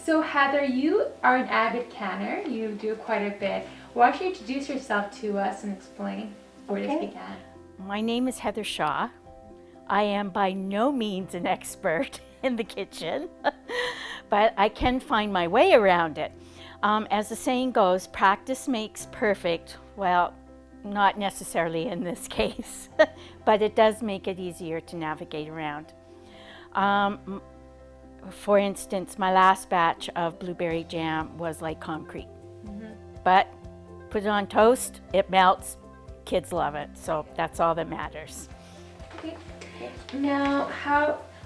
So Heather, you are an avid canner. You do quite a bit. Why don't you introduce yourself to us and explain where this began? My name is Heather Shaw. I am by no means an expert in the kitchen, but I can find my way around it. As the saying goes, practice makes perfect. Well, not necessarily in this case, but it does make it easier to navigate around. For instance, my last batch of blueberry jam was like concrete. But put it on toast, it melts, kids love it, so that's all that matters. Okay. Now,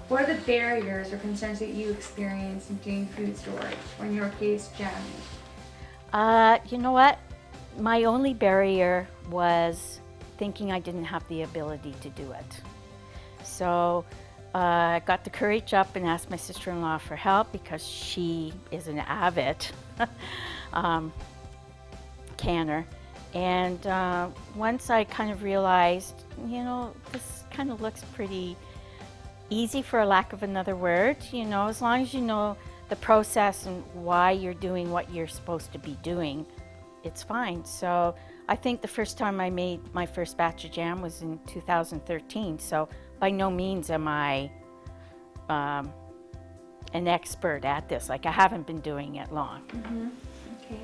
what are the barriers or concerns that you experience in doing food storage, or in your case, jamming? You know what? My only barrier was thinking I didn't have the ability to do it. So I got the courage up and asked my sister-in-law for help because she is an avid canner. And once I kind of realized, this kind of looks pretty easy, for a lack of another word, as long as you know the process and why you're doing what you're supposed to be doing, it's fine. So I think the first time I made my first batch of jam was in 2013. So by no means am I an expert at this. Like, I haven't been doing it long. Okay.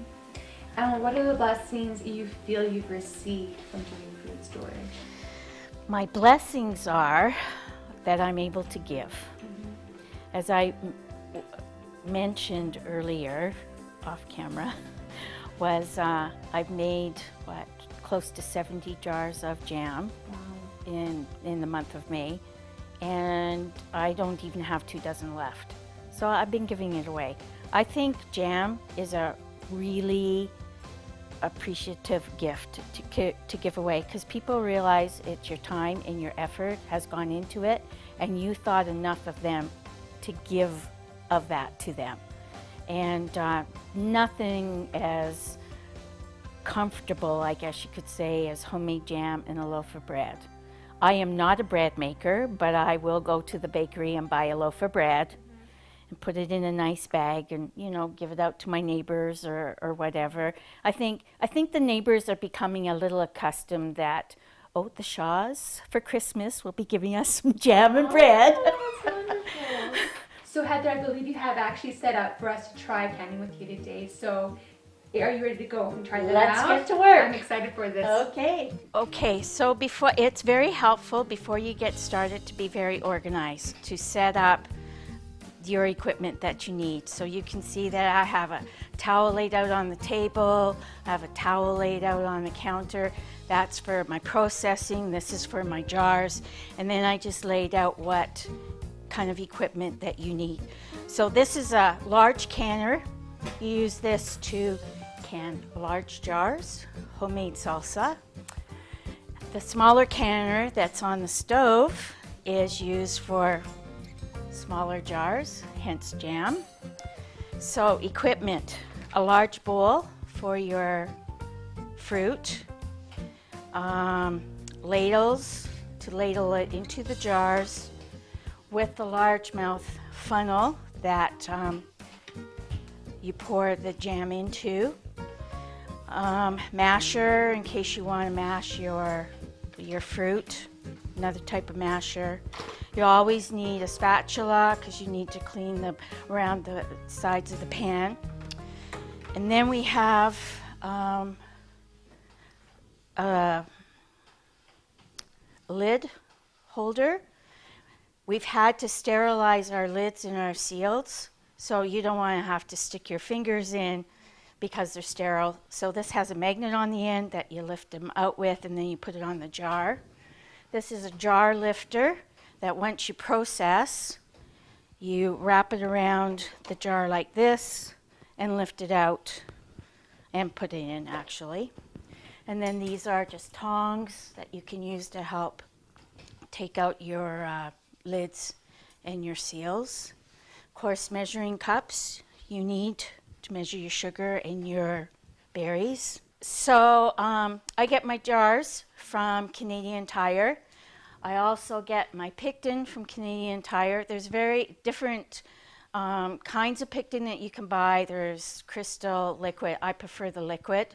And what are the blessings you feel you've received from doing food storage? My blessings are that I'm able to give. As I mentioned earlier off camera, was I've made close to 70 jars of jam in the month of May, and I don't even have 24 left. So I've been giving it away. I think jam is a really appreciative gift to give away, because people realize it's your time and your effort has gone into it, and you thought enough of them to give of that to them. And nothing as comfortable, I guess you could say, as homemade jam and a loaf of bread. I am not a bread maker, but I will go to the bakery and buy a loaf of bread and put it in a nice bag and, give it out to my neighbors or whatever. I think the neighbors are becoming a little accustomed that, the Shaws for Christmas will be giving us some jam and bread. That's wonderful. So Heather, I believe you have actually set up for us to try canning with you today. So are you ready to go and try that Let's out? get to work. I'm excited for this. Okay, so it's very helpful before you get started to be very organized, to set up your equipment that you need. So you can see that I have a towel laid out on the table, I have a towel laid out on the counter. That's for my processing, this is for my jars, and then I just laid out what kind of equipment that you need. So this is a large canner. You use this to can large jars, homemade salsa. The smaller canner that's on the stove is used for smaller jars, hence jam. So equipment, a large bowl for your fruit, ladles to ladle it into the jars, with the largemouth funnel that you pour the jam into, masher in case you want to mash your fruit, another type of masher. You always need a spatula because you need to clean around the sides of the pan. And then we have a lid holder. We've had to sterilize our lids and our seals, so you don't want to have to stick your fingers in because they're sterile. So this has a magnet on the end that you lift them out with, and then you put it on the jar. This is a jar lifter that once you process, you wrap it around the jar like this and lift it out and put it in, actually. And then these are just tongs that you can use to help take out your lids and your seals. Of course, measuring cups you need to measure your sugar and your berries. So I get my jars from Canadian Tire. I also get my Picton from Canadian Tire. There's very different Kinds of pectin that you can buy. There's crystal, liquid. I prefer the liquid.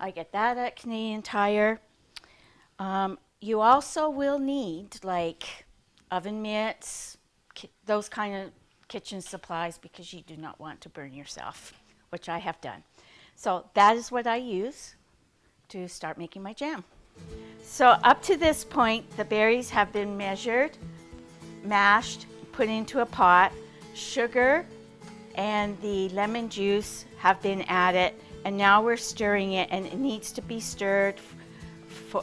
I get that at Canadian Tire. You also will need like oven mitts, those kind of kitchen supplies, because you do not want to burn yourself, which I have done. So that is what I use to start making my jam. So up to this point, the berries have been measured, mashed, put into a pot. Sugar and the lemon juice have been added, and now we're stirring it, and it needs to be stirred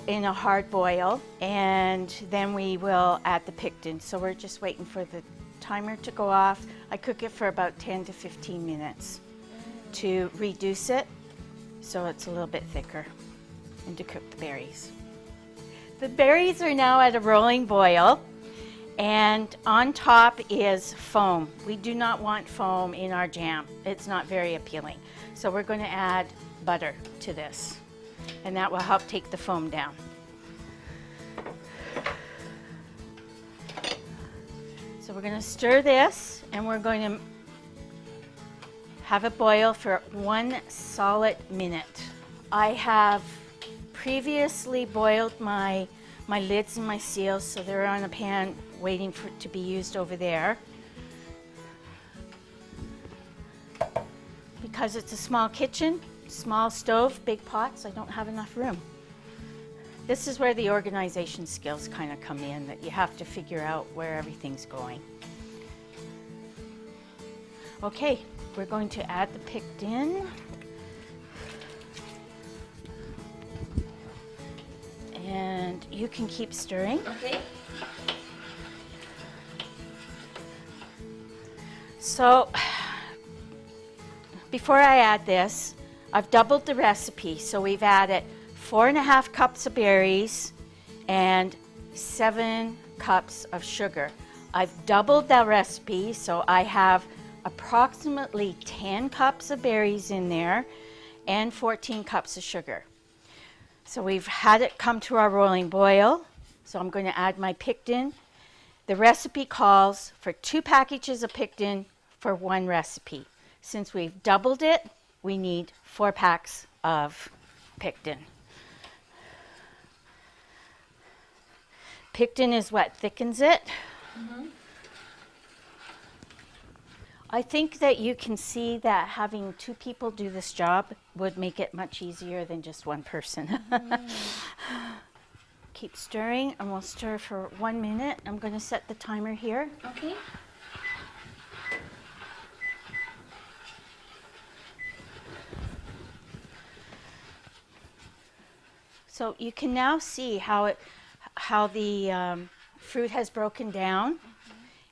in a hard boil, and then we will add the pectin. So we're just waiting for the timer to go off. I cook it for about 10 to 15 minutes to reduce it so it's a little bit thicker, and to cook the berries. The berries are now at a rolling boil, and on top is foam. We do not want foam in our jam. It's not very appealing. So we're going to add butter to this, and that will help take the foam down. So we're going to stir this, and we're going to have it boil for 1 solid minute. I have previously boiled my lids and my seals, so they're on a pan waiting for it to be used over there. Because it's a small kitchen, small stove, big pots, I don't have enough room. This is where the organization skills kind of come in, that you have to figure out where everything's going. Okay, we're going to add the pectin. And you can keep stirring. Okay. So, before I add this, I've doubled the recipe. So we've added 4.5 cups of berries and 7 cups of sugar. I've doubled that recipe, so I have approximately 10 cups of berries in there and 14 cups of sugar. So we've had it come to our rolling boil. So I'm going to add my pectin. The recipe calls for 2 packages of pectin for 1 recipe. Since we've doubled it, we need 4 packs of pectin. Pectin is what thickens it. Mm-hmm. I think that you can see that having 2 people do this job would make it much easier than just 1 person. Keep stirring, and we'll stir for 1 minute. I'm going to set the timer here. Okay. So you can now see how the fruit has broken down.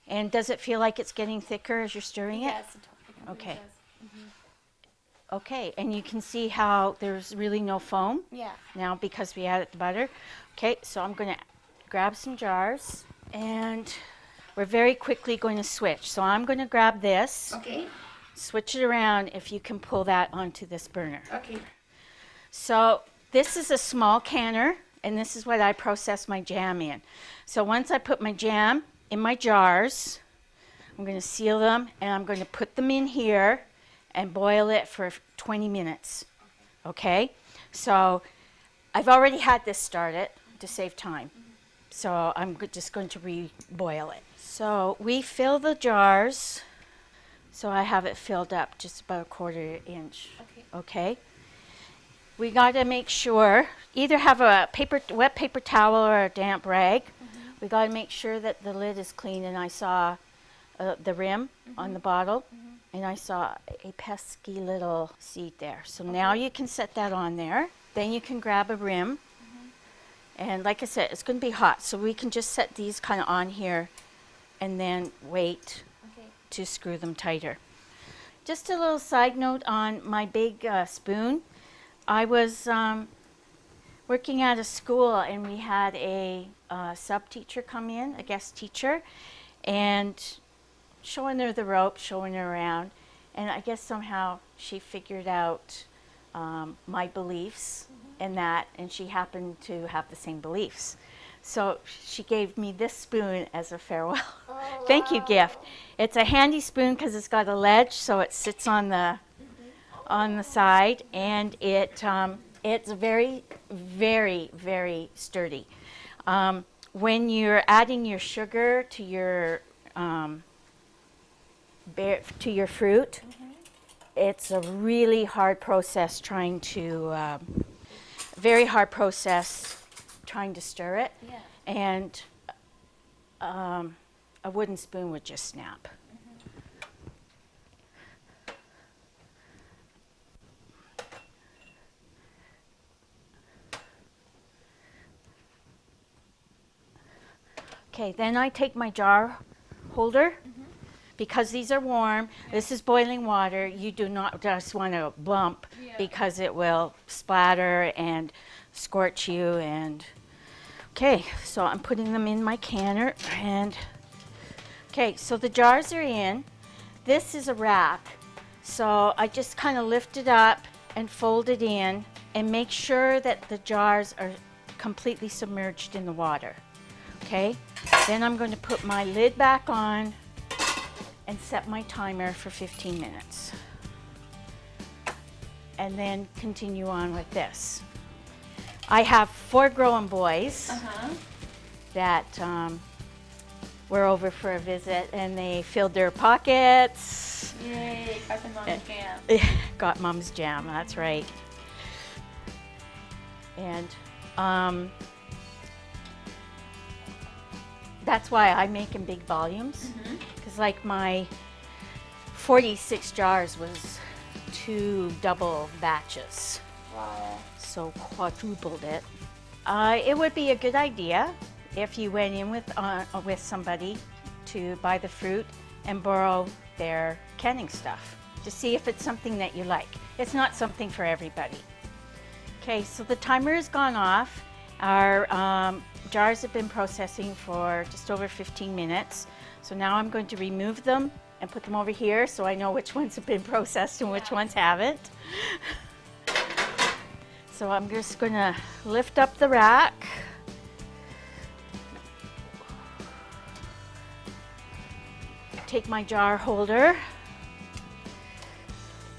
And does it feel like it's getting thicker as you're stirring it? Yes. Okay. It does. Mm-hmm. Okay, and you can see how there's really no foam. Yeah. Now because we added the butter. Okay, so I'm going to grab some jars, and we're very quickly going to switch. So I'm going to grab this. Okay. Switch it around if you can pull that onto this burner. Okay. So this is a small canner, and this is what I process my jam in. So once I put my jam in my jars, I'm going to seal them, and I'm going to put them in here and boil it for 20 minutes. Okay? So I've already had this started to save time. So I'm just going to re-boil it. So we fill the jars. So I have it filled up just about 1/4 inch. Okay? We got to make sure, either have a wet paper towel or a damp rag. We got to make sure that the lid is clean, and I saw the rim on the bottle, and I saw a pesky little seed there. So now you can set that on there. Then you can grab a rim, and like I said, it's going to be hot, so we can just set these kind of on here and then wait to screw them tighter. Just a little side note on my big spoon. I was working at a school, and we had a sub-teacher come in, a guest teacher, and showing her the ropes, showing her around, and I guess somehow she figured out my beliefs in that, and she happened to have the same beliefs. So she gave me this spoon as a farewell. Oh, Thank you, gift. It's a handy spoon because it's got a ledge, so it sits on the side, and it's very, very, very sturdy. When you're adding your sugar to your fruit, it's a really hard process very hard process trying to stir it. Yeah. And a wooden spoon would just snap. Okay, then I take my jar holder. Because these are warm, this is boiling water. You do not just want to bump because it will splatter and scorch you. And okay, so I'm putting them in my canner. And okay, so the jars are in. This is a rack, so I just kind of lift it up and fold it in and make sure that the jars are completely submerged in the water. Okay, then I'm going to put my lid back on and set my timer for 15 minutes. And then continue on with this. I have 4 growing boys that were over for a visit, and they filled their pockets. Yay, got the mom's jam. Got mom's jam, that's right. And that's why I make in big volumes. Because like my 46 jars was 2 double batches. Wow. So quadrupled it. It would be a good idea if you went in with somebody to buy the fruit and borrow their canning stuff to see if it's something that you like. It's not something for everybody. Okay, so the timer has gone off. Our jars have been processing for just over 15 minutes. So now I'm going to remove them and put them over here so I know which ones have been processed and which ones haven't. So I'm just going to lift up the rack. Take my jar holder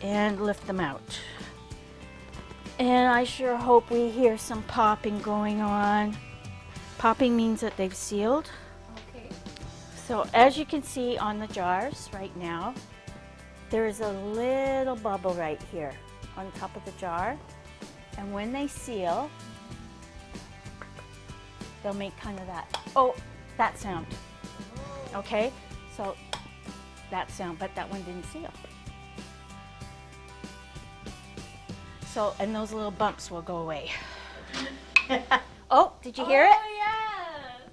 and lift them out. And I sure hope we hear some popping going on. Popping means that they've sealed. Okay. So as you can see on the jars right now, there is a little bubble right here on top of the jar. And when they seal, they'll make kind of that sound. Okay, so that sound, but that one didn't seal. So, and those little bumps will go away. Oh, did you hear it? Oh, yes.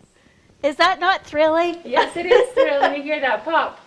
Is that not thrilling? Yes, it is thrilling to hear that pop.